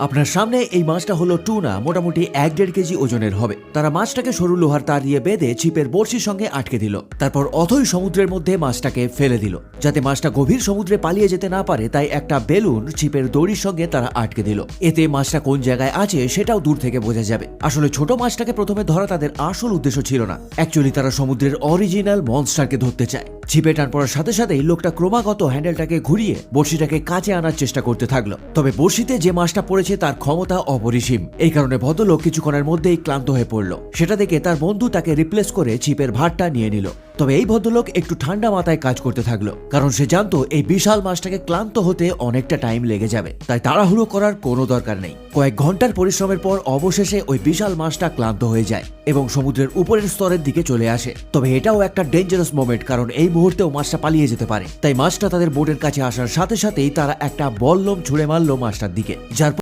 আপনার সামনে এই মাছটা হলো টুনা, মোটামুটি 1-1.5 কেজি ওজনের হবে। তারা মাছটাকে সরু লোহার তার দিয়ে বেঁধে ছিপের বড়শির সঙ্গে আটকে দিল। তারপর অথই সমুদ্রের মধ্যে মাছটাকে ফেলে দিল। যাতে মাছটা গভীর সমুদ্রে পালিয়ে যেতে না পারে তাই একটা বেলুন ছিপের দড়ির সঙ্গে তারা আটকে দিল। এতে মাছটা কোন জায়গায় আছে সেটাও দূর থেকে বোঝা যাবে। আসলে ছোট মাছটাকে প্রথমে ধরা তাদের আসল উদ্দেশ্য ছিল না। অ্যাকচুয়ালি তারা সমুদ্রের অরিজিনাল মনস্টারকে ধরতে চায়। ছিপে টান পড়ার সাথে সাথেই লোকটা ক্রমাগত হ্যান্ডেলটাকে ঘুরিয়ে বড়শিটাকে কাছে আনার চেষ্টা করতে থাকলো। তবে বড়শিতে যে মাছটা পড়েছে তার ক্ষমতা অপরিসীম। এই কারণে ভদ্রলোক কিছুক্ষণের মধ্যেই ক্লান্ত হয়ে পড়ল। সেটা দেখে তার বন্ধু তাকে রিপ্লেস করে ছিপের ভারটা নিয়ে নিল। তবে এই ভদ্রলোক একটু ঠান্ডা মাথায় কাজ করতে থাকলো, কারণ সে জানতো এই বিশাল মাছটাকে ক্লান্ত হতে অনেকটা টাইম লেগে যাবে। তাই তাড়াহুড়ো করার কোনো দরকার নেই। কয়েক ঘন্টার পরিশ্রমের পর অবশেষে ওই বিশাল মাছটা ক্লান্ত হয়ে যায় এবং সমুদ্রের উপরের স্তরের দিকে চলে আসে। তবে এটাও একটা ডেঞ্জারাস মোমেন্ট, কারণ এই মুহূর্তেও মাছটা পালিয়ে যেতে পারে। তাই মাছটা তাদের বোটের কাছে আসার সাথে সাথেই তারা একটা বল্লম ছুঁড়ে মারলো মাছটার দিকে, যার